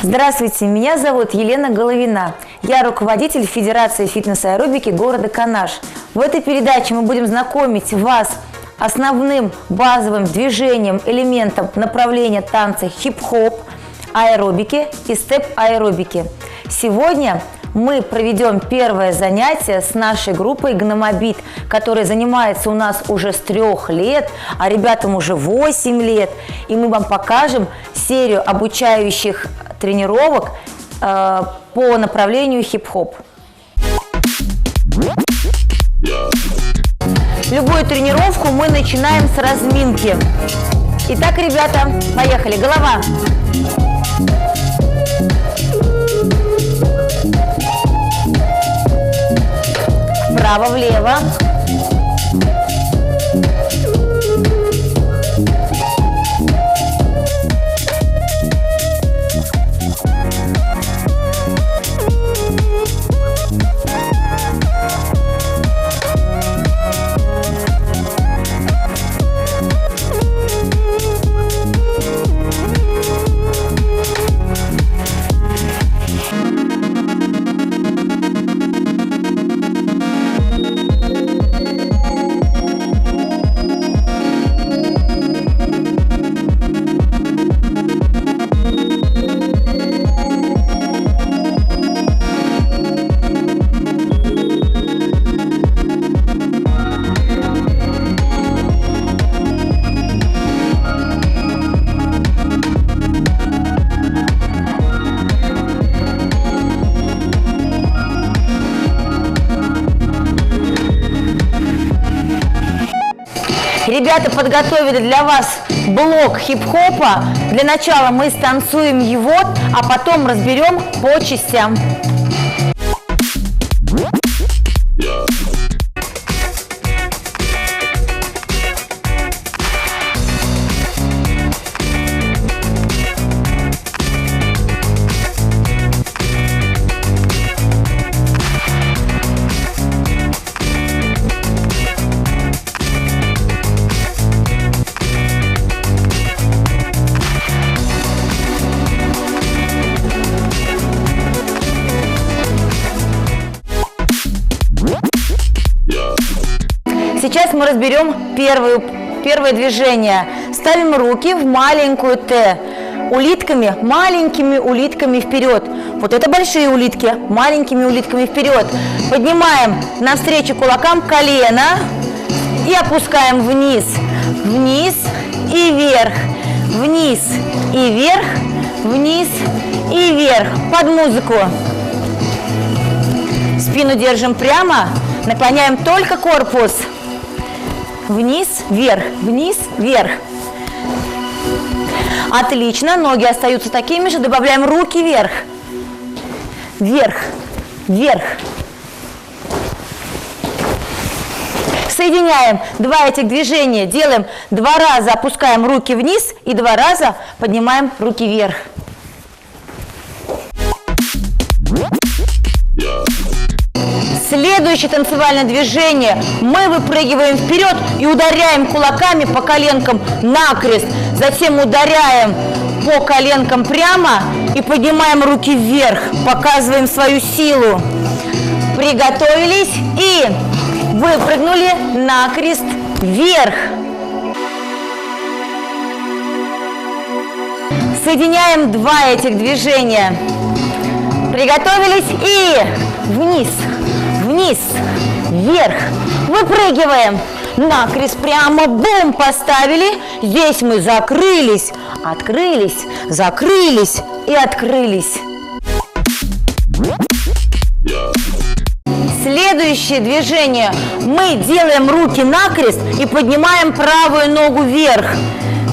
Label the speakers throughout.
Speaker 1: Здравствуйте, меня зовут Елена Головина. Я руководитель Федерации фитнес-аэробики города Канаш. В этой передаче мы будем знакомить вас основным базовым движением, элементом направления танца хип-хоп, аэробики и степ-аэробики. Сегодня мы проведем первое занятие с нашей группой Гномобит, которая занимается у нас уже с 3 лет, а ребятам уже 8 лет. И мы вам покажем серию обучающих тренировок по направлению хип-хоп. Любую тренировку мы начинаем с разминки. Итак, ребята, поехали. Голова. Вправо-влево. Ребята подготовили для вас блок хип-хопа. Для начала мы станцуем его, а потом разберем по частям. Сейчас мы разберем первое движение. Ставим руки в маленькую Т. Улитками, маленькими улитками вперед. Вот это большие улитки, маленькими улитками вперед. Поднимаем навстречу кулакам колено и опускаем вниз. Вниз и вверх. Вниз и вверх. Вниз и вверх. Под музыку. Спину держим прямо. Наклоняем только корпус. Вниз, вверх, вниз, вверх. Отлично, ноги остаются такими же, добавляем руки вверх. Вверх, вверх. Соединяем два этих движения, делаем 2 раза, опускаем руки вниз и 2 раза поднимаем руки вверх. Следующее танцевальное движение. Мы выпрыгиваем вперед и ударяем кулаками по коленкам накрест. Затем ударяем по коленкам прямо и поднимаем руки вверх. Показываем свою силу. Приготовились и выпрыгнули накрест вверх. Соединяем 2 этих движения. Приготовились и вниз. Вниз, вверх, выпрыгиваем, накрест прямо, бум, поставили, здесь мы закрылись, открылись, закрылись и открылись. Следующее движение, мы делаем руки накрест и поднимаем правую ногу вверх.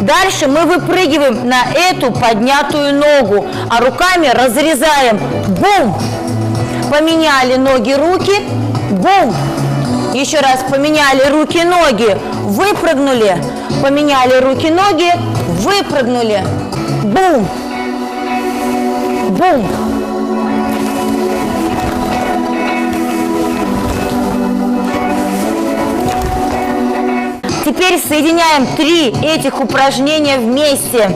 Speaker 1: Дальше мы выпрыгиваем на эту поднятую ногу, а руками разрезаем, бум. Поменяли ноги, руки, бум. Еще раз поменяли руки, ноги, выпрыгнули. Поменяли руки, ноги, выпрыгнули. Бум. Бум. Теперь соединяем 3 этих упражнения вместе.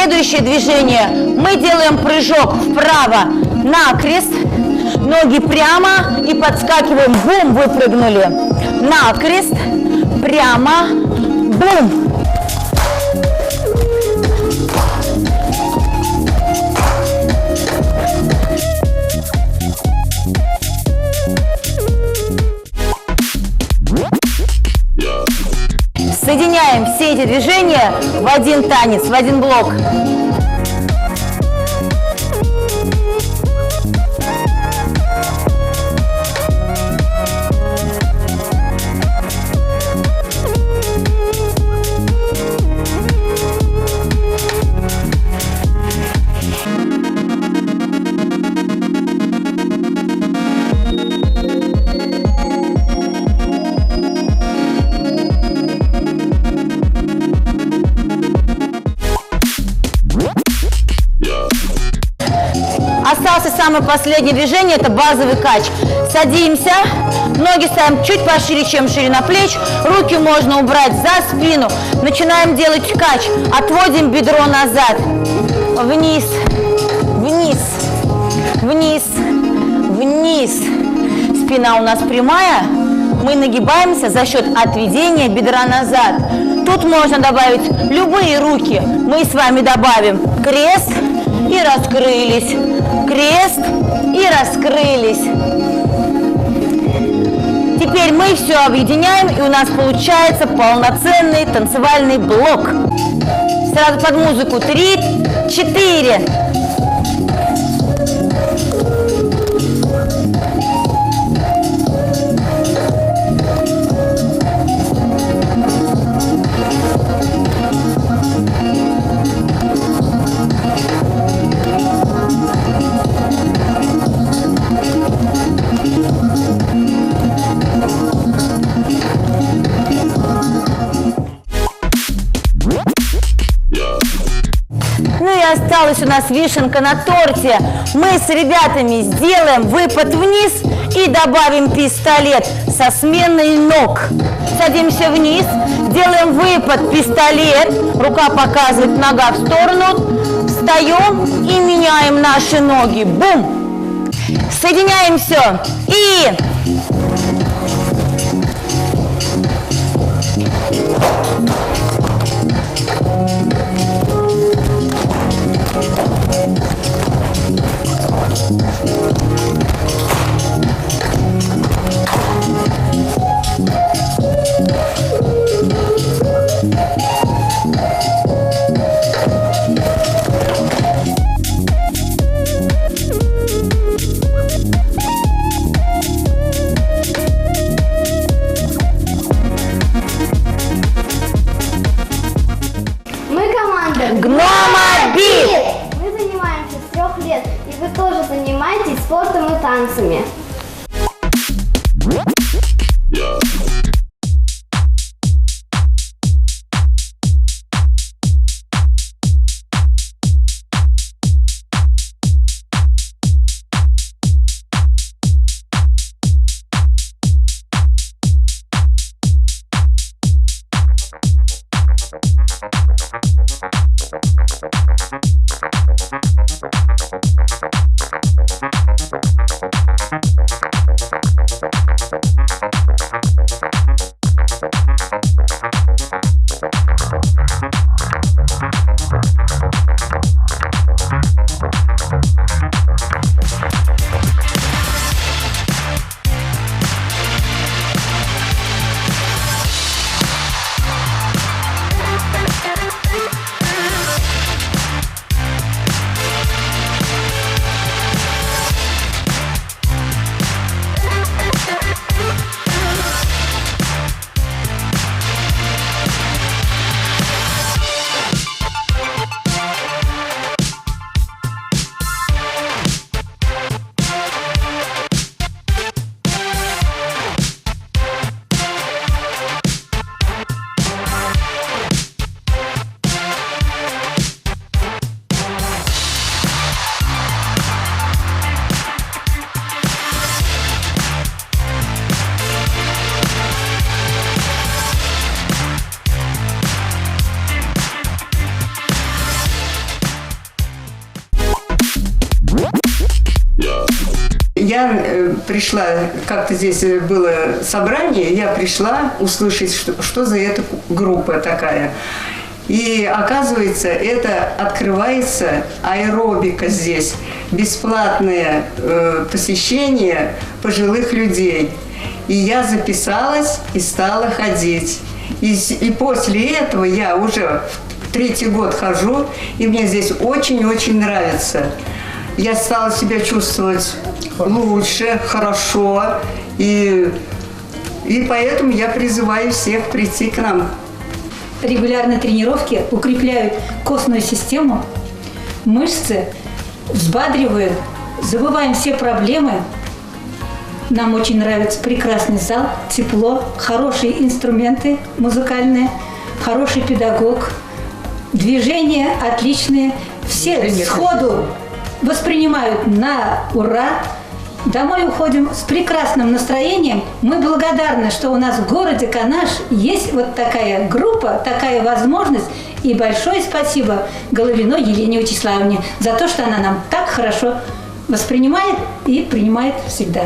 Speaker 1: Следующее движение. Мы делаем прыжок вправо, накрест, ноги прямо и подскакиваем. Бум, выпрыгнули. Накрест, прямо, бум. Соединяем все эти движения в один танец, в один блок. Остался самое последнее движение, это базовый кач. Садимся, ноги ставим чуть пошире, чем ширина плеч, руки можно убрать за спину. Начинаем делать кач, отводим бедро назад, вниз, вниз, вниз, вниз. Спина у нас прямая, мы нагибаемся за счет отведения бедра назад. Тут можно добавить любые руки. Мы с вами добавим крест и раскрылись. Крест и раскрылись. Теперь мы все объединяем, и у нас получается полноценный танцевальный блок. Сразу под музыку. 3, 4. Осталась у нас вишенка на торте. Мы с ребятами сделаем выпад вниз и добавим пистолет со сменой ног. Садимся вниз, делаем выпад, пистолет, рука показывает, нога в сторону, встаем и меняем наши ноги. Бум! Соединяем все. И... Гномобиль!
Speaker 2: Мы занимаемся с 3 лет, и вы тоже занимаетесь спортом и танцами.
Speaker 3: We'll be right back. я пришла, как-то здесь было собрание, я пришла услышать, что за эта группа такая. И оказывается, это открывается аэробика здесь, бесплатное посещение пожилых людей. И я записалась и стала ходить. И после этого я уже 3-й год хожу, и мне здесь очень-очень нравится. Я стала себя чувствовать лучше, хорошо, и поэтому я призываю всех прийти к нам.
Speaker 4: Регулярные тренировки укрепляют костную систему, мышцы, взбадривают, забываем все проблемы. Нам очень нравится прекрасный зал, тепло, хорошие инструменты музыкальные, хороший педагог, движения отличные. Все сходу воспринимают на ура. Домой уходим с прекрасным настроением. Мы благодарны, что у нас в городе Канаш есть вот такая группа, такая возможность. И большое спасибо Головиной Елене Вячеславовне за то, что она нам так хорошо воспринимает и принимает всегда.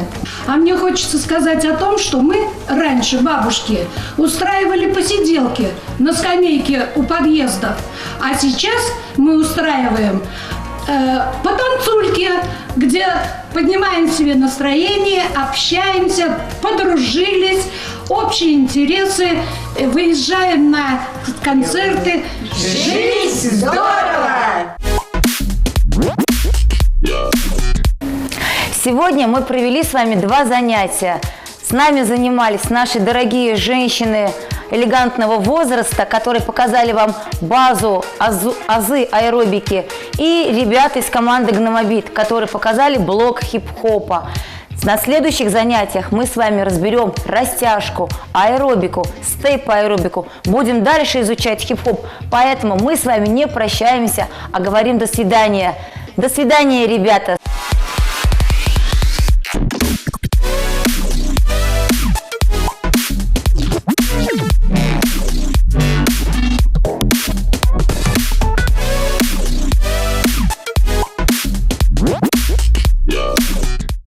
Speaker 5: А мне хочется сказать о том, что мы раньше, бабушки, устраивали посиделки на скамейке у подъездов, а сейчас мы устраиваем потанцульки, где поднимаем себе настроение, общаемся, подружились, общие интересы, выезжаем на концерты.
Speaker 1: Жизнь здорово! Сегодня мы провели с вами 2 занятия. С нами занимались наши дорогие женщины элегантного возраста, которые показали вам базу, азы аэробики, и ребята из команды Гномобит, которые показали блок хип-хопа. На следующих занятиях мы с вами разберем растяжку, аэробику, степ-аэробику. Будем дальше изучать хип-хоп, поэтому мы с вами не прощаемся, а говорим до свидания. До свидания, ребята!